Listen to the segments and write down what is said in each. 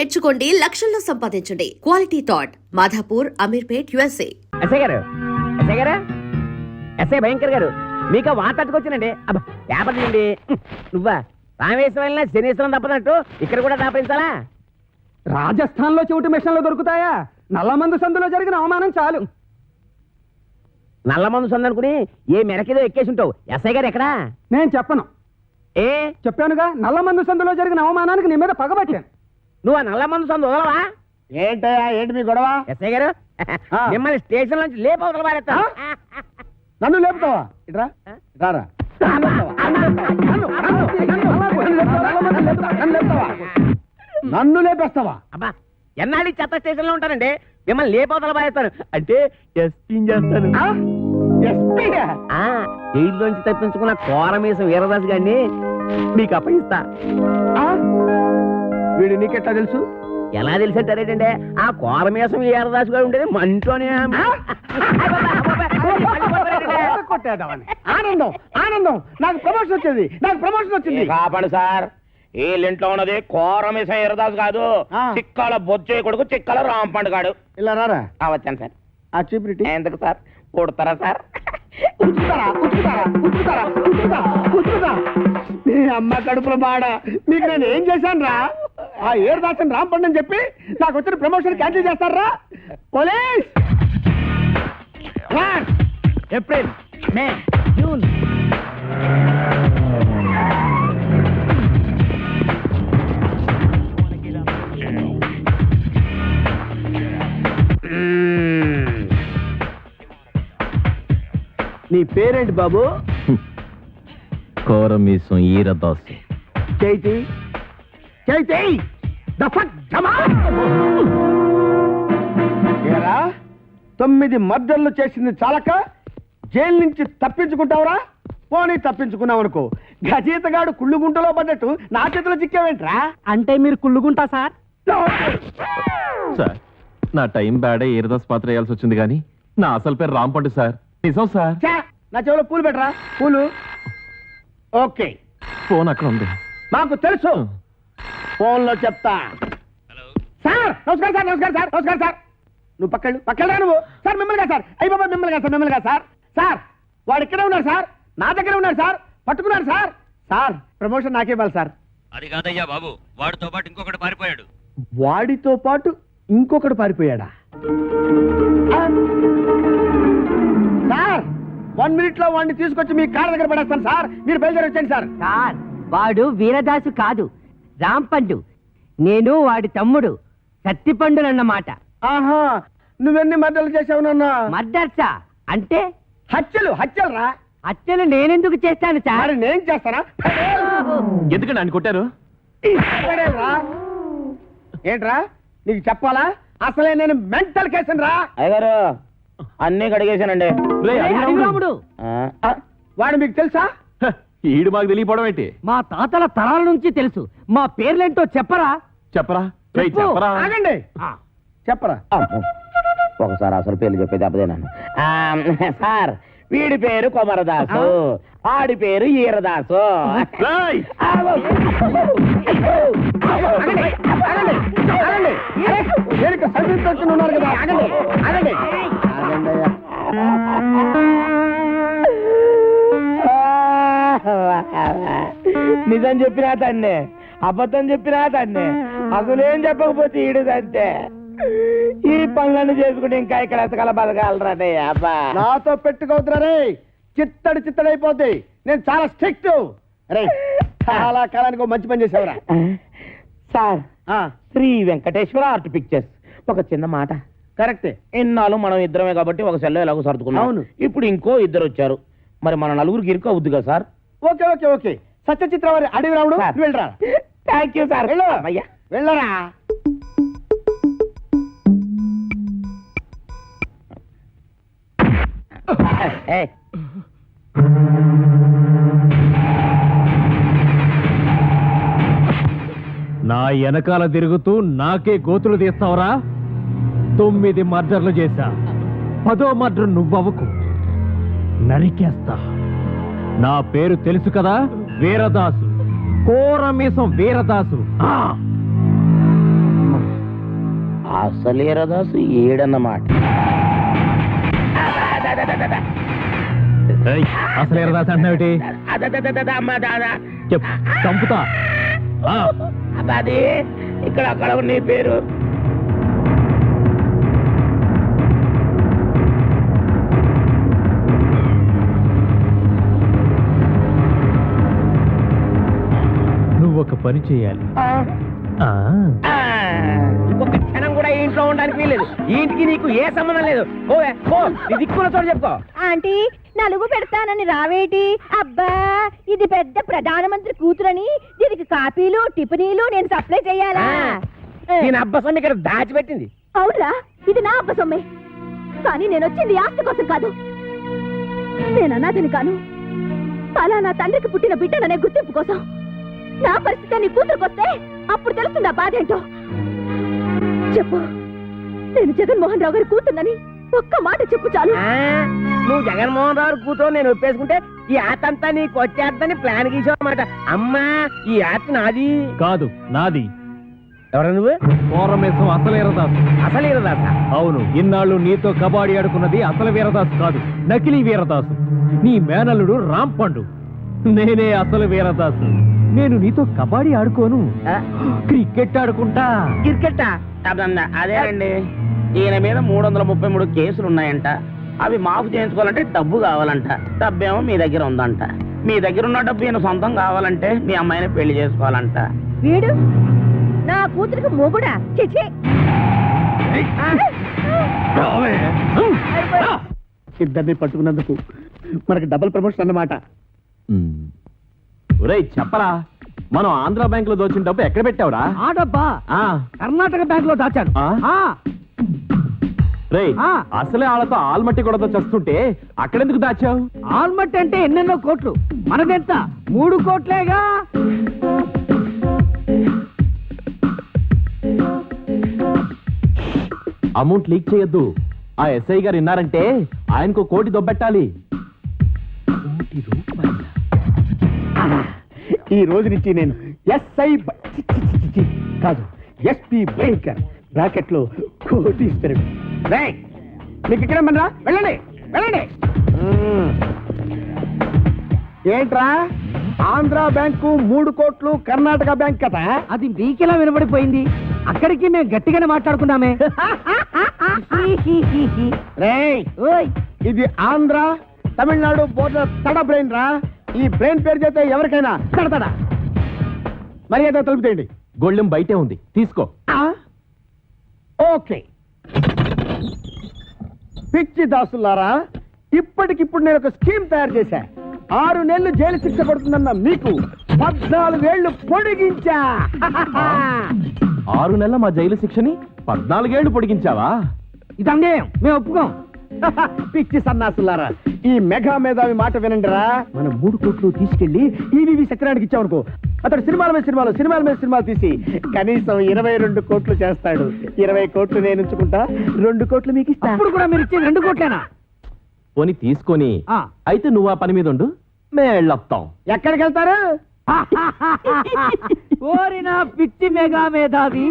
నేర్చుకోండి, లక్షల్లో సంపాదించండి. Quality thought Madhapur, Ameerpet, USA. SI గారు, ఎస్ఐ గారు, ఎస్ఐ భయంకర్ గారు, మీకు వార్త అట్టుకొచ్చానండి. అబ్బా పేపర్ తీయండి. నువ్వా రామేశ్వరం వెళ్ళినా శనీశ్వరం తప్పనట్టు ఇక్కడ కూడా దాపించాలా? రాజస్థాన్ లో చెవిటి మిషన్లు దొరుకుతాయా? నల్లమందు సందులో జరిగిన అవమానం చాలు. నల్ల మందు సందనుకుని ఏ మెరకేదో ఎక్కేసి ఉంటావు. ఎస్ఐ గారు ఎక్కడా? నేను చెప్పను. ఏ చెప్పానుగా, నల్లమందు సందులో జరిగిన అవమానానికి నీ మీద పగబట్టాను. నువ్వు ఆ నల్ల మందు సందు వదలవా? ఏంటయ్యా, ఏంటి మీ గొడవ? ఎస్ఐ గారు మిమ్మల్ని స్టేషన్ నుంచి లేపవతల పారేస్తా. నన్ను లేపుతావా? ఇట్రా రారా. నన్ను లేపేస్తావా? అబ్బా ఎన్నాళ్ళు చెత్త స్టేషన్ లో ఉంటానండి. మిమ్మల్ని లేపవతల పారేస్తాను అంటే ఎస్పీన్ చేస్తాను. జైల్లోంచి తప్పించుకున్న కోరమేసం వీరదాస్ గారిని మీకు అప్పగిస్తా. వీడు నీకెట్లా తెలుసు? ఎలా తెలిసంటారేటంటే ఆ కోరమేసం వీరదాస్ గారు ఉండేది మంటోనే. ఆనందం ఆనందం, నాకు ప్రమోషన్ వచ్చింది, నాకు ప్రమోషన్ వచ్చింది. కాపాడు సార్, వీళ్ళింట్లో ఉన్నది కోరమేసం వీరదాస్ కాదు, చిక్కాల బొచ్చే కొడుకు చిక్కాల రాంపండు గాడు. ఇలా రారా. వచ్చాను సార్. ఆ చీపిరిటి ఎందుకు సార్? కొడతారా సార్? నీ అమ్మ కడుపుల బాడ, మీకు నేను ఏం చేశాను రా? ఆ ఏరుదాసన్ రాంపండు అని చెప్పి నాకు వచ్చిన ప్రమోషన్ క్యాన్సిల్ చేస్తారా? పోలీస్! ఏప్రిల్, మే, జూన్. నీ పేరేంటి బాబు? కోరమీసం ఈరదాసు. చైతి చైతి ఏరా, 9 మర్డర్లు చేసింది చాలక జైలు నుంచి తప్పించుకుంటావురా? పోనీ తప్పించుకున్నావు అనుకో, గజీతగాడు కుళ్ళుగుంటలో పడ్డట్టు నా చేతిలో చిక్కావేంట్రా? అంటే మీరు కుళ్ళుగుంటా సార్? సార్, నా టైం బ్యాడే ఈరదాస్ పాత్ర వేయాల్సి వచ్చింది కానీ నా అసలు పేరు రాంపండు సార్. నిజం సార్. నా చెవిలో పూలు పెట్టరా. పూలు. ఓకే, ఫోన్ అక్కడ ఉంది. మాకు తెలుసు, ఫోన్ లో చెప్తా. సార్ నమస్కారం సార్, నమస్కారం సార్, నమస్కారం సార్. నువ్వు పక్కడా నువ్వు. సార్ మిమ్మల్ని సార్. అయ్యి బాబా మిమ్మల్ని సార్, మిమ్మల్ని సార్. సార్ వాడు ఇక్కడే ఉన్నాడు సార్, నా దగ్గర ఉన్నాడు సార్, పట్టుకున్నాడు సార్. సార్ ప్రమోషన్ నాకే ఇవ్వాలి సార్. అది కాదయ్యా బాబు, వాడితో పాటు ఇంకొకటి పారిపోయాడు. వాడితో పాటు ఇంకొకడు పారిపోయాడా? సార్ 1 minute లో వాడిని తీసుకొచ్చి మీ కాళ్ళ దగ్గర పడేస్తాను సార్, మీరు బయలుదేరి వచ్చండి సార్. సార్ వాడు వీరదాసు కాదు, రాంపండు. నేను వాడి తమ్ముడు సత్తిపండులన్నమాట. ఆహా, నువ్వెన్ని మర్డర్లు చేసావు నాన్న? మర్డర్సా అంటే? హత్యలు రా. హత్యలు నేనెందుకు చేస్తాను సార్? మరి నేను చేస్తానా? ఎందుకండి ఆయన కొట్టారు? ఏంట్రా నీకు చెప్పాలా? అసలే నేను మెంటల్ కేసును రా. అయ్యగారు అన్ని కడిగేశానండి. రాముడు వాడు మీకు తెలుసా? ఈడు మాకు తెలియపోవడం ఏంటి? మా తాతల తరాల నుంచి తెలుసు. మా పేర్లేంటో చెప్పరా? చెప్పరా? చెప్పు. చెప్పరా? ఆగండి, చెప్పరా. ఒకసారి అసలు పేర్లు చెప్పేది అబ్బదేనాను. సార్ వీడి పేరు కొమరదాసు, ఆడి పేరు ఈరదాసు. రేయ్! ఉన్నారు కదా, ఆగండి ఆగండి ఆగండి. నిజం చెప్పినా తన్నే, అబద్ధం చెప్పినా తన్నే, అసలేం చెప్పకపోతే ఈడుదంతే. ఈ పనులను చేసుకుంటే ఇంకా ఇక్కడ ఎతకల బతకాలరానే. అబ్బా నాతో పెట్టుకోవద్దురా రే, చిత్తడిపోద్ది. నేను చాలా స్ట్రిక్ట్ రే. చాలా కాలానికి మంచి పని చేసావురా. Sir Sri Venkateswara art pictures. ఒక చిన్న మాట. కరెక్టే, ఇన్నాళ్ళు మనం ఇద్దరమే కాబట్టి ఒక సెల్లో ఎలాగో సర్దుకున్నాం. అవును. ఇప్పుడు ఇంకో 2 వచ్చారు, మరి మన నలుగురికి ఇరుకు అవుద్ది కదా sir? Okay okay okay. Satyachitra వారి అడవి రాముడు, వెళ్ళరా. Thank you sir. అయ్యా వెళ్ళరా. నా వెనకాల తిరుగుతూ నాకే గోతులు తీస్తావురా? 9 మర్డర్లు చేశా, 10వ మర్డర్ నువ్వవుకు, నరికేస్తా. నా పేరు తెలుసు కదా, వీరదాసు. కోరమీసం వీరదాసు. అసలు ఈరదాసు ఏడన్నమాట. అసలు ఎరదాస్ అంటున్నావుటి చెప్పు, చంపుతా. ఆ, అది ఇక్కడ అక్కడ నీ పేరు నువ్వు ఒక పని చేయాలి. ఆ, ఇంకొక క్షణం కూడా ఈ ఇంట్లో ఉండడానికి వీల్లేదు. ఈ ఇంటికి నీకు ఏ సంబంధం లేదు. ఓవే ఓ, నీ దిక్కున్న చోట చెప్పుకో. ఆంటీ నలుగు పెడతానని రావేటి? అబ్బా ఇది పెద్ద ప్రధానమంత్రి కూతురని దీనికి కాపీలు టిఫినీలు నేను సప్లై చేయాలా? దీని అబ్బసం ఇక్కడ దాచిపెట్టింది. అవునా, ఇది నా అబ్బ సొమ్మే. కానీ నేను వచ్చింది ఆస్తి కోసం కాదు. నేను అనాథని కాను, అలా నా తండ్రికి పుట్టిన బిడ్డననే గుర్తింపు కోసం. నా పరిస్థితి నీ కూతురుకొస్తే అప్పుడు తెలుస్తుంది ఆ బాధ ఏంటో. చెప్పు, నేను జగన్మోహన్ రావు గారి కూతున్నని ఒక్క మాట చెప్పు చాలు. నువ్వు జగన్మోహన్ రావు కూతురు నేను ఒప్పేసుకుంటే ఈ ఆట అంతా నీకు వచ్చేద్దని ప్లాన్ గీసావు అన్నమాట. అమ్మా, ఈ ఆట నాది కాదు నాది. ఎవరు నువ్వు? కోరమేసం అసలు ఎరదాసు. అసలు ఈరదాసా? అవును, ఇన్నాళ్ళు నీతో కబాడీ ఆడుకున్నది అసలు వీరదాసు కాదు, నకిలీ వీరదాసు. నీ మేనల్లుడు రాంపండు. నేనే అసలు వీరదాసు. నేను నీతో కబాడీ ఆడుకోను, క్రికెట్ ఆడుకుంటా. క్రికెట్టా? అదేనండి, ఈయన మీద 333 కేసులు ఉన్నాయంట. అవి మాఫ్ చేయించుకోవాలంటే డబ్బు కావాలంట. డబ్బేమో మీ దగ్గర ఉందంట. మీ దగ్గర ఉన్న డబ్బు ఈయన సొంతం కావాలంటే మీ అమ్మాయిని పెళ్లి చేసుకోవాలంట. వీడు నా కూతురికి మొగుడా? చిచి. ఇద్దరిని పట్టుకున్నందుకు మనకి డబుల్ ప్రమోషన్ అన్నమాట. ఒరేయ్ చెప్పరా, మనం ఆంధ్ర బ్యాంక్ లో దోచిన డబ్బు ఎక్కడ పెట్టావురా? ఆ డబ్బా ఆ, కర్ణాటక బ్యాంక్ లో దాచాడు. ఆ? రేయ్, అసలే వాళ్ళతో ఆల్మట్టి కూడా చస్తుంటే అక్కడెందుకు దాచావు? ఆల్మట్టి అంటే ఎన్నెన్నో కోట్లు, మనదెంత 3 కోట్లేగా. అమౌంట్ లీక్ చేయొద్దు. ఆ ఎస్ఐ గారు విన్నారంటే ఆయనకు 1 కోటి దొబ్బెట్టాలి. ఈ రోజు నుంచి నేను ఎస్ఐ కాదు, ఎస్పీ భయంకర్ బ్రాకెట్ లో కోటీశ్వరుడు. రేయ్, మీకు ఇక్కడ మనరా, వెళ్ళండి వెళ్ళండి. ఏంట్రా, ఆంధ్ర బ్యాంకు 3 కోట్లు, కర్ణాటక బ్యాంక్ కదా? అది మీకెలా వినబడిపోయింది? అక్కడికి మేము గట్టిగానే మాట్లాడుకున్నామే. రేయ్, ఇది ఆంధ్ర తమిళనాడు బోర్డర్ తడ బ్రెయిన్ రా. ఈ బ్రెయిన్ పేరు చేస్తే ఎవరికైనా తడతడా. మర్యాద తలుపుతేయండి. గొళ్ళెం బయటే ఉంది, తీసుకో. ఓకే. పిచ్చి దాసులారా, ఇప్పటికిప్పుడు నేను ఒక స్కీమ్ తయారు చేశా. 6 నెలలు జైలు శిక్ష పడుతుందన్న మీకు 14 ఏళ్లు పొడిగించా. 6 నెలల మా జైలు శిక్షని 14 ఏళ్లు పొడిగించావా? ఇది అన్యాయం, మేము ఒప్పుకోం. పిచ్చి సన్నాసులారా, ఈ మెగా మేధావి మాట వినండిరా. మనం 3 కోట్లు తీసుకెళ్లి ఈవీవి సత్యనారాయణకి ఇచ్చామనుకో, అతడు సినిమాల మీద సినిమాలు తీసి కనీసం 22 కోట్లు చేస్తాడు. 20 కోట్లు నేను ఉంచుకుంటా, 2 కోట్లు మీకు ఇస్తా. ఇప్పుడు కూడా మీరు ఇచ్చేది 2 కోట్లేనా? పోని తీసుకొని అయితే నువ్వు ఆ పని మీద ఉండు, మేము వెళ్ళొస్తాం. ఎక్కడికి వెళ్తారు? ఓరి నా పిచ్చి మెగా మేధావి,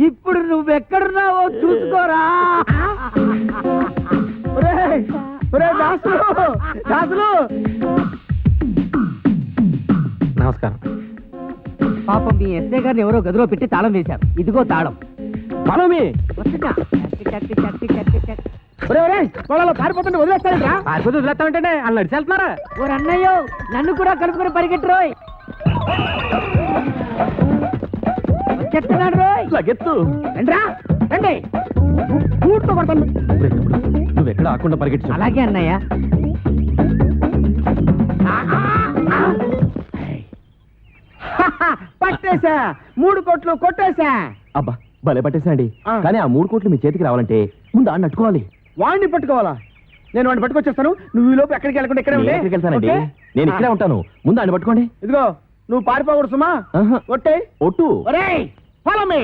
ఇప్పుడు నువ్వెక్కడున్నావో చూసుకోరా. ఒరేయ్, ఒరేయ్ దాసులు. నమస్కారం. పాపం మీ ఎస్ఐ గారిని ఎవరో గదిలో పెట్టి తాళం వేశారు. ఇదిగో తాళం. మనమే వస్తున్నా. పొలాల్లో పారిపోతుంటే వదిలేస్తారా? వదిలేస్తామంటే వాళ్ళు నడిచి వెళ్తున్నారా? ఓ అన్నయ్యో, నన్ను కూడా కలుపుకొని పరిగెట్టురోయ్. వచ్చేస్తున్నాడు రోయ్. లగెత్తు. రండి, బూట్తో కొడతాను. నువ్వెక్కడ ఆకుండా పరిగెట్టు. అలాగే అన్నయ్య. పట్టేశా, 3 కోట్లు కొట్టేశా. అబ్బా భలే పట్టేసండి. కానీ ఆ 3 కోట్లు మీ చేతికి రావాలంటే ముందు ఆడిని అట్టుకోవాలి. వాడిని పట్టుకోవాలా? నేను వాడిని పట్టుకొచ్చేస్తాను. నువ్వు ఈ లోపు ఎక్కడికి వెళ్ళకుండా ఇక్కడే ఉండే. ఎక్కడికి వెళ్తానండి? నేను ఇక్కడే ఉంటాను. ముందు ఆడిని పట్టుకోండి. ఇదిగో, నువ్వు పారిపోకూడదు సుమా. ఒట్టే ఒట్టు. ఒరేయ్, follow me.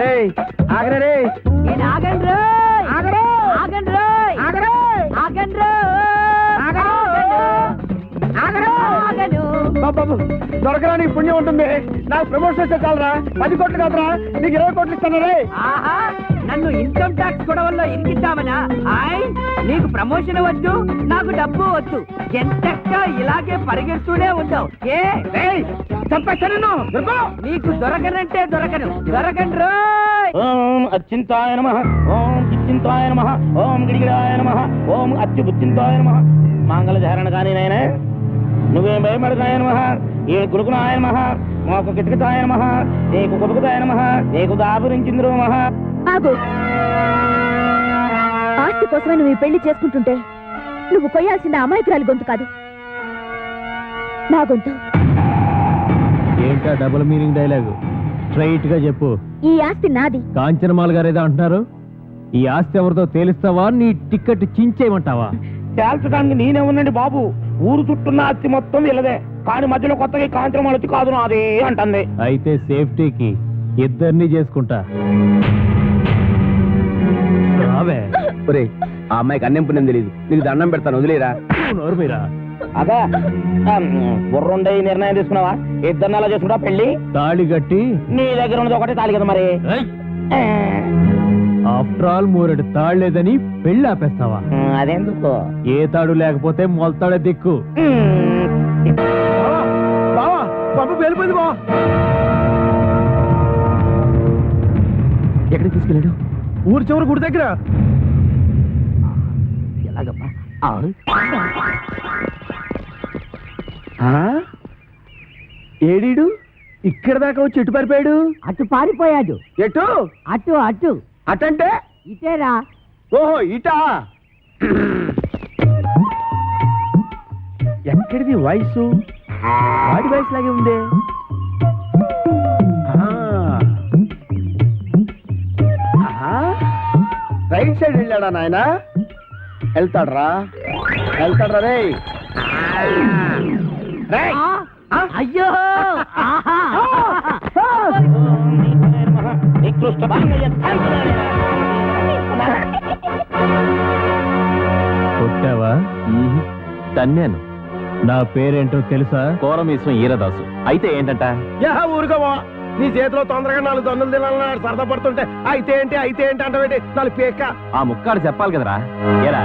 రేయ్, ఆగరే రేయ్. నేను ఆగండి రోయ్. ఆగరే. ఆగండి రోయ్. ఆగరే. ఆగండి రోయ్. ఆగరే. బాబు దొరకరా నీకు పుణ్యం ఉంటుంది. నాకు ప్రమోషన్ వస్తే చాలరా, 10 కోట్లు కాదురా, నీకు 20 కోట్లు ఇస్తాను రే. నన్ను ఇన్కమ్ ట్యాక్స్ గొడవల్లో ఇరికిద్దామనా? నీకు ప్రమోషన్ వద్దు, నాకు డబ్బు వద్దు, ఎంతక్క ఇలాగే పరిగెడుతూనే ఉంటావు. చంపేస్తాను. నీకు దొరకనంటే దొరకను, దొరకను రో. ఓం అచ్చింతాయ నమః, ఓం కిచ్చింతాయ నమః, ఓం గిడిగిడాయ నమః, ఓం అచ్యుబుచ్చింతాయ నమః. మంగళధారణ కానీ నాయనా, నువ్వేం భయపడతాయ నమః, ఏ గురుకునాయ నమః, మాకు కిటకితాయ నమః, నీకు కుతుకుతాయ నమః, నీకు దాపురించింద్రు నమః. ఆగు. ఆస్తి కోసమే నువ్వు ఈ పెళ్లి చేసుకుంటుంటే నువ్వు కొయ్యాల్సిన అమాయకురాలి గొంతు కాదు, నా గొంతు. ఏంటా డబుల్ మీనింగ్ డైలాగు? స్ట్రైట్ గా చెప్పు. ఈ ఆస్తి నాది. కాంచనమాల గారు ఏదో అంటున్నారు. ఈ ఆస్తి ఎవరితో తేలిస్తావా, నీ టికెట్ చించేయమంటావా? తేల్చడానికి నేనే ఉన్నాండి బాబు. ఊరు చుట్టూన్న అత్తి మొత్తం వీళ్ళదే, కానీ మధ్యలో కొత్తగా కాంచనం వచ్చి కాదు నాదే అంటుంది. అయితే సేఫ్టీకి ఇద్దరిని చేసుకుంటా. రావే. ఆ అమ్మాయికి అన్నం పుణ్యం తెలియదు, నీకు దండం పెడతాను, వదిలేరా. నోరు మీరా. అదా బుర్రుండే నిర్ణయం తీసుకున్నావా? ఇద్దరిని అలా చేసుకుంటా పెళ్లి? తాళి కట్టి. నీ దగ్గర ఉన్నది ఒకటే తాళి కదా మరి. ఆఫ్టర్ ఆల్ మూరెడు తాడు లేదని పెళ్లి ఆపేస్తావా? అదెందుకు? ఏ తాడు లేకపోతే మొలతాడే దిక్కు. బావా బాబు వెళ్ళిపోయింది బావా. ఎక్కడికి తీసుకెళ్ళాడు? ఊరు చివరి గుడి దగ్గర. ఎలాగమ్మా? ఏడీడు ఇక్కడ దాకా వచ్చి ఎటు పారిపోయాడు? అటు పారిపోయాడు. ఎటు? అటు అటు అటంటే ఇటేరా. ఓహో ఇటా. ఎక్కడిది వాయిస్? వాడి వాయిస్ లాగే ఉందే. రైట్ సైడ్ వెళ్ళాడా నాయన? వెళ్తాడ్రా రే. అయ్యో కొట్టావా? తన్నాను. నా పేరేంటో తెలుసా? కోరమీశ్వం ఈరదాసు. అయితే ఏంటంట? ఊరుకోవా, నీ చేతిలో తొందరగా 4 దొన్నులు తినాలని సరదా పడుతుంటే అయితే ఏంటి అంటే 4 పేక. ఆ ముక్కాడు చెప్పాలి కదరా. ఏరా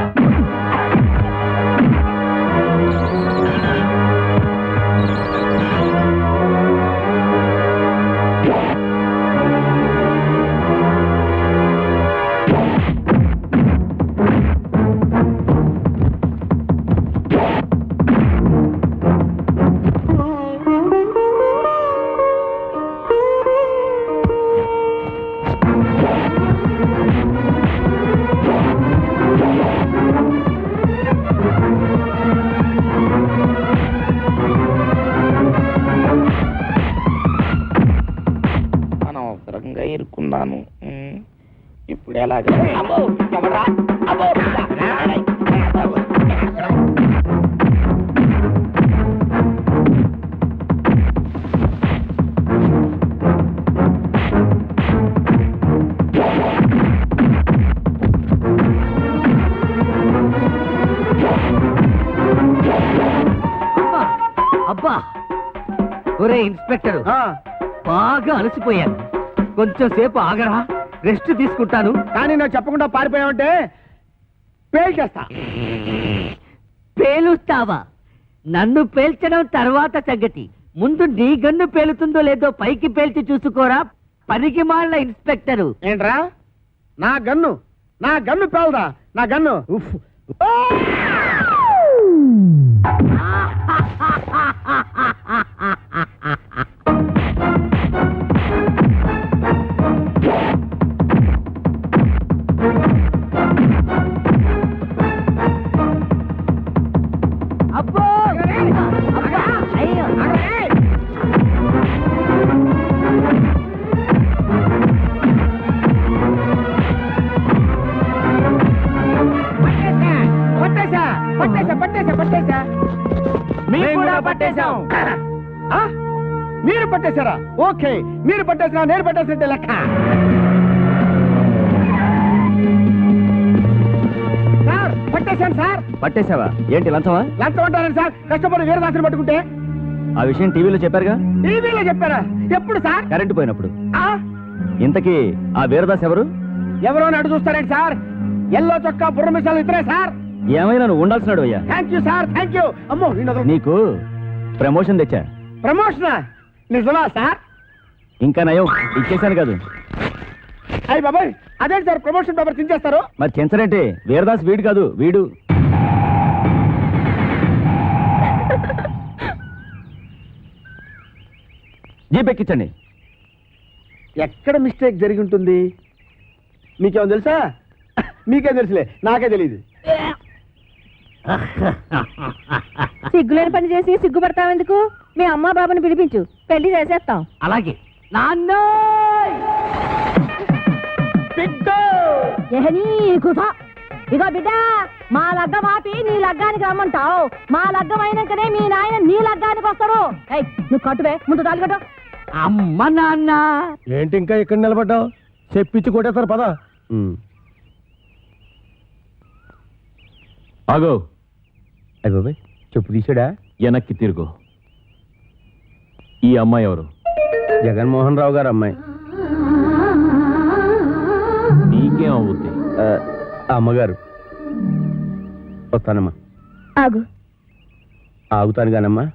ఇరుక్కున్నాను. ఇప్పుడు ఎలాగ? అబ్బో ఎవరా? అబ్బో అబ్బా, ఒరే ఇన్స్పెక్టర్, బాగా అలసిపోయాను, కొంచెం సేపు ఆగరా, రెస్ట్ తీసుకుంటాను. కానీ నాకు చెప్పకుండా పారిపోయావంటే పేల్చేస్తా. పేలుస్తావా? నన్ను పేల్చడం తర్వాత సంగతి, ముందు నీ గన్ను పేలుతుందో లేదో పైకి పేల్చి చూసుకోరా, పనికి మాలిన ఇన్స్పెక్టరు. ఏంట్రా? నా గన్ను పేలదా? నా గన్ను అబ్బో అయ్యో పట్టేశా. మీరు పట్టేశారా? ఓకే, మీరు పట్టేసినా నేను పట్టేసినట్టే లెక్క. సార్ పట్టేశాను సార్. పట్టేశావా? ఏంటి లంచమా? లంచం అంటారండి సార్, కష్టపడి వీరదాసుని పట్టుకుంటే. ఆ విషయం టీవీలో చెప్పారుగా. టీవీలో చెప్పారా? ఎప్పుడు సార్? కరెంటు పోయినప్పుడు. ఆ? ఇంతకీ ఆ వీరదాస్ ఎవరు? ఎవరో అని అడుగు చూస్తారండి సార్. ఎల్లో చొక్కా బుర్ర మిసాలు ఇద్దరే సార్. ఏమైనా నువ్వు ఉండాల్సినాడు అయ్యా. Thank you sir, thank you. అమ్మో నీకు ప్రమోషన్ తెచ్చా. ప్రమోషన్ నిజమా సార్? ఇంకా నయం, ఇచ్చేసాను కాదు. అయ్యి బాబాయ్, అదేంటి సార్ ప్రమోషన్ పేపర్ చించేస్తారు? మరి చెంచరేంటి? వీరదాస్ వీడు కాదు, వీడు. జీప్ ఎక్కించండి. ఎక్కడ మిస్టేక్ జరిగి ఉంటుంది? మీకేమో తెలుసా? మీకేం తెలుసులే, నాకే తెలియదు. సిగ్గులేని పని చేసి సిగ్గుపడతావెందుకు? మీ అమ్మా బాబుని పిలిపించు, పెళ్లి చేసేస్తాం. అలాగే. ఇగో బిడ్డ, మా లగ్గం ఆపి నీ లగ్గానికి రమ్మంటావు. మా లగ్గం అయినాకనే మీ నాయన నీ లగ్గానికి వస్తాడు. నువ్వు కట్టువే, ముందు తాళి కట్టు. అమ్మ నాన్న. ఏంటి ఇంకా ఇక్కడ నిలబడ్డావు? చెప్పించి కొట్టేస్తారు పద. ఆగో, అయ్యి బాబాయ్, చెప్పు తీసాడా? వెనక్కి తిరుగు. ఈ అమ్మాయి ఎవరు? జగన్మోహన్ రావు గారు అమ్మాయి. నీకేం అవుద్ది? అమ్మగారు. వస్తానమ్మా. ఆగు. ఆగుతాను కానమ్మా.